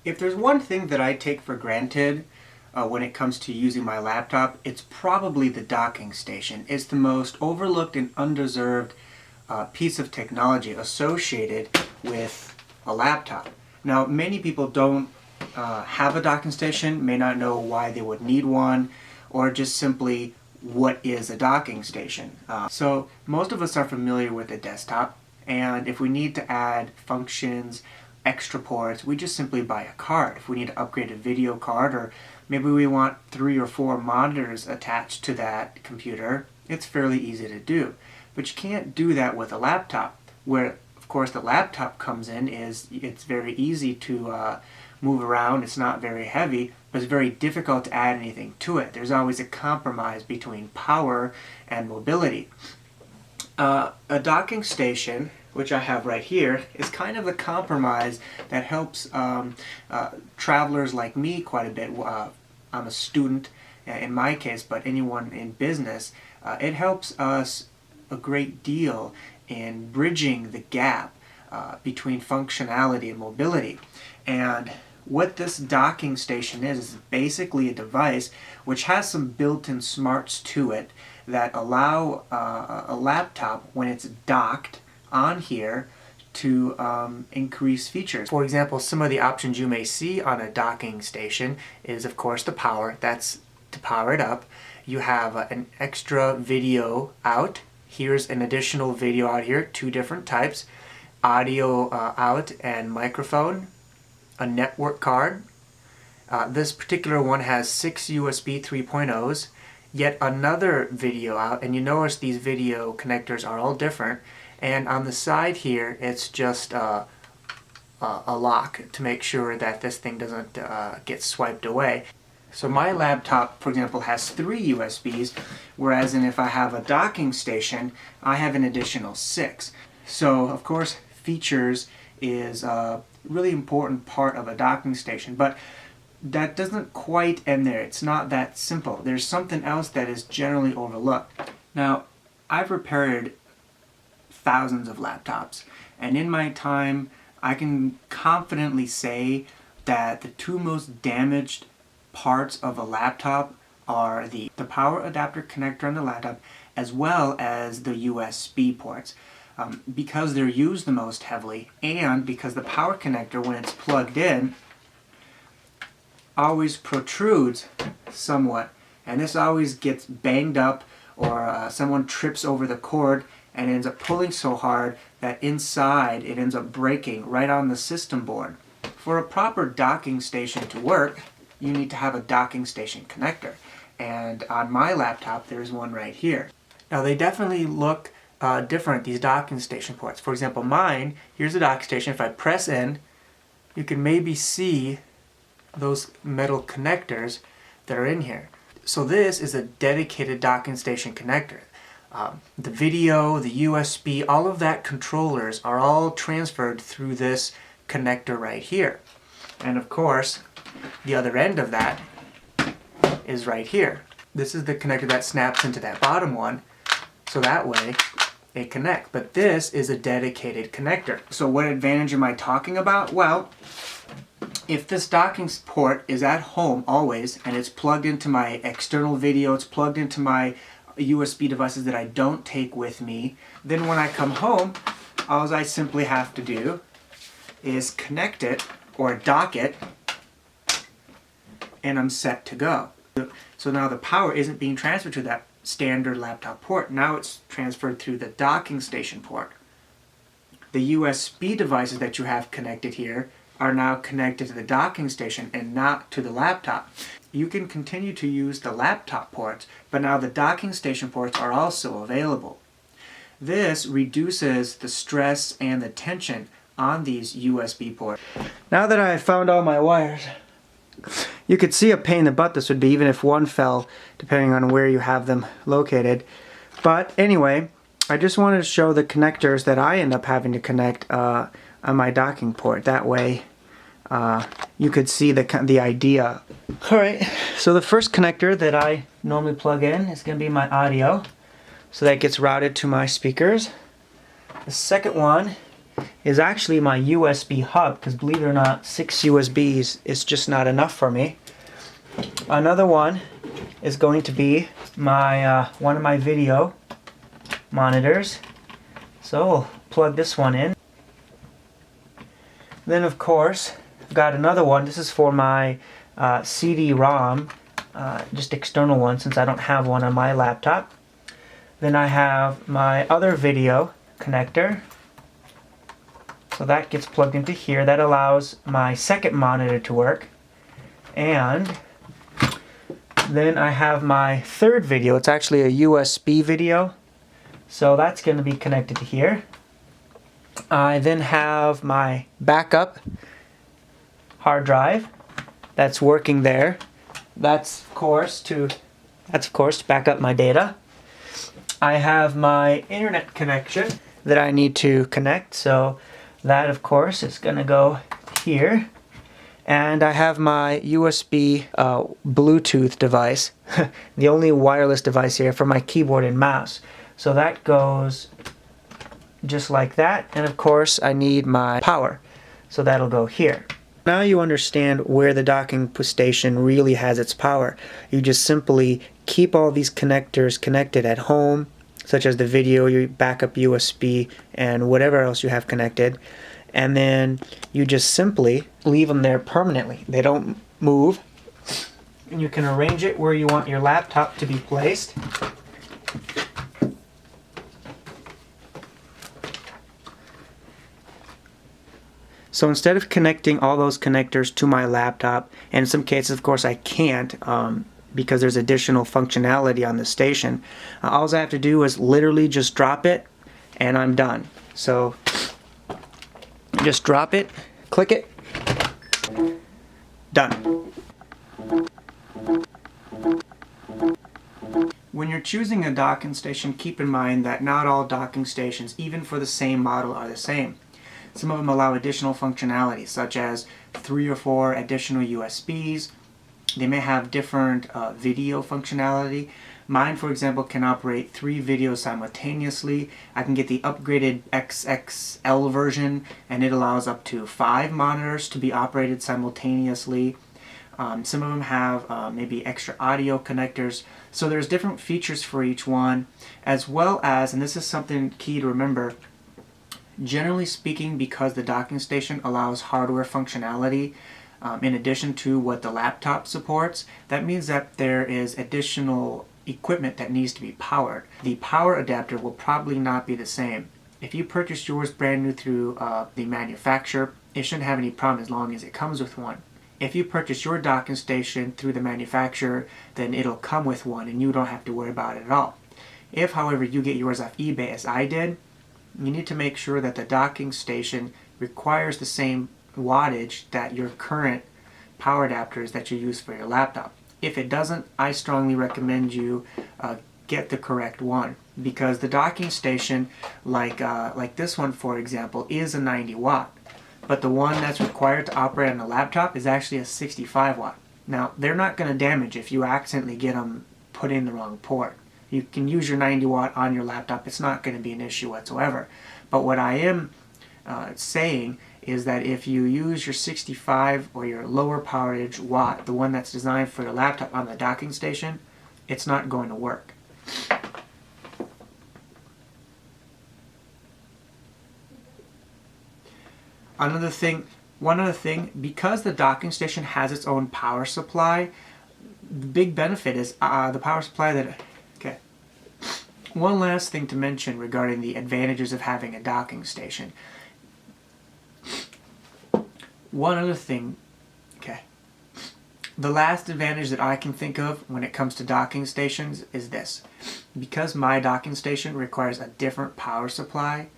If there's one thing that I take for granted when it comes to using my laptop, it's probably the docking station. It's the most overlooked and undeserved piece of technology associated with a laptop. Now, many people don't have a docking station, may not know why they would need one, or just simply what is a docking station. So most of us are familiar with a desktop, and if we need to add functions, extra ports, we just simply buy a card. If we need to upgrade a video card, or maybe we want 3 or 4 monitors attached to that computer, it's fairly easy to do. But you can't do that with a laptop. Where, of course, the laptop comes in is it's very easy to move around. It's not very heavy, but it's very difficult to add anything to it. There's always a compromise between power and mobility. A docking station, which I have right here, is kind of a compromise that helps travelers like me quite a bit. I'm a student in my case, but anyone in business. It helps us a great deal in bridging the gap between functionality and mobility. And what this docking station is basically a device which has some built-in smarts to it that allow a laptop, when it's docked on here, to increase features. For example, some of the options you may see on a docking station is, of course, the power. That's to power it up. You have an extra video out. Here's an additional video out here, 2 different types. Audio out and microphone. A network card. This particular one has 6 USB 3.0s. Yet another video out, and you notice these video connectors are all different. And on the side here, it's just a lock to make sure that this thing doesn't get swiped away. So my laptop, for example, has 3 USBs, whereas if I have a docking station, I have an additional 6. So, of course, features is a really important part of a docking station, but that doesn't quite end there. It's not that simple. There's something else that is generally overlooked. Now, I've repaired thousands of laptops, and in my time, I can confidently say that the 2 most damaged parts of a laptop are the power adapter connector on the laptop, as well as the USB ports. Because they're used the most heavily, and because the power connector, when it's plugged in, always protrudes somewhat, and this always gets banged up, or someone trips over the cord and ends up pulling so hard that inside it ends up breaking right on the system board. For a proper docking station to work, you need to have a docking station connector, and on my laptop there's one right here. Now they definitely look different, these docking station ports. For example, mine, here's a docking station. If I press in, you can maybe see those metal connectors that are in here. So this is a dedicated docking station connector. The video, the USB, all of that controllers are all transferred through this connector right here. And of course, the other end of that is right here. This is the connector that snaps into that bottom one, so that way it connects. But this is a dedicated connector. So what advantage am I talking about? Well, if this docking port is at home always, and it's plugged into my external video, it's plugged into my USB devices that I don't take with me, then when I come home, all I simply have to do is connect it or dock it, and I'm set to go. So now the power isn't being transferred to that standard laptop port. Now it's transferred through the docking station port. The USB devices that you have connected here are now connected to the docking station and not to the laptop. You can continue to use the laptop ports, but now the docking station ports are also available. This reduces the stress and the tension on these USB ports. Now that I found all my wires, you could see a pain in the butt this would be, even if one fell, depending on where you have them located. But anyway, I just wanted to show the connectors that I end up having to connect on my docking port. That way you could see the idea. Alright, so the first connector that I normally plug in is going to be my audio. So that gets routed to my speakers. The second one is actually my USB hub, because believe it or not, 6 USBs is just not enough for me. Another one is going to be my one of my video monitors. So we'll plug this one in. Then of course I've got another one. This is for my CD-ROM, just external one since I don't have one on my laptop. Then I have my other video connector. So that gets plugged into here. That allows my second monitor to work. And then I have my third video. It's actually a USB video. So that's going to be connected to here. I then have my backup hard drive that's working there. That's of course to back up my data. I have my internet connection that I need to connect, so that of course is going to go here. And I have my USB Bluetooth device, the only wireless device here for my keyboard and mouse. So that goes just like that. And of course I need my power, so that'll go here. Now you understand where the docking station really has its power. You just simply keep all these connectors connected at home, such as the video, your backup USB, and whatever else you have connected. And then you just simply leave them there permanently. They don't move. And you can arrange it where you want your laptop to be placed. So instead of connecting all those connectors to my laptop, and in some cases of course I can't because there's additional functionality on the station, all I have to do is literally just drop it and I'm done. So just drop it, click it, done. When you're choosing a docking station, keep in mind that not all docking stations, even for the same model, are the same. Some of them allow additional functionality, such as 3 or 4 additional USBs. They may have different video functionality. Mine, for example, can operate 3 videos simultaneously. I can get the upgraded XXL version, and it allows up to 5 monitors to be operated simultaneously. Some of them have maybe extra audio connectors. So there's different features for each one, as well as, and this is something key to remember, generally speaking, because the docking station allows hardware functionality in addition to what the laptop supports, that means that there is additional equipment that needs to be powered. The power adapter will probably not be the same. If you purchase yours brand new through the manufacturer, it shouldn't have any problem as long as it comes with one. If you purchase your docking station through the manufacturer, then it'll come with one and you don't have to worry about it at all. If, however, you get yours off eBay as I did, you need to make sure that the docking station requires the same wattage that your current power adapters that you use for your laptop. If it doesn't, I strongly recommend you get the correct one, because the docking station, like this one for example, is a 90 watt, but the one that's required to operate on the laptop is actually a 65 watt. Now they're not going to damage if you accidentally get them put in the wrong port. You can use your 90 watt on your laptop. It's not going to be an issue whatsoever. But what I am saying is that if you use your 65 or your lower powerage watt, the one that's designed for your laptop on the docking station, it's not going to work. One other thing, because the docking station has its own power supply, the big benefit is the power supply that... Okay. One last thing to mention regarding the advantages of having a docking station. One other thing, okay. The last advantage that I can think of when it comes to docking stations is this. Because my docking station requires a different power supply,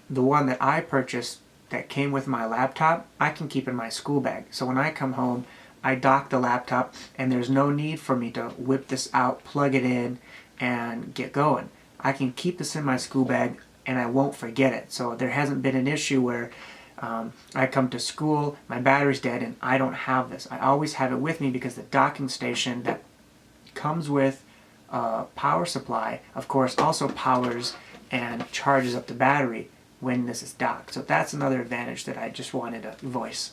the one that I purchased that came with my laptop, I can keep in my school bag. So when I come home, I dock the laptop and there's no need for me to whip this out, plug it in, and get going. I can keep this in my school bag and I won't forget it. So there hasn't been an issue where I come to school, my battery's dead, and I don't have this. I always have it with me because the docking station that comes with a power supply, of course, also powers and charges up the battery when this is docked. So that's another advantage that I just wanted to voice.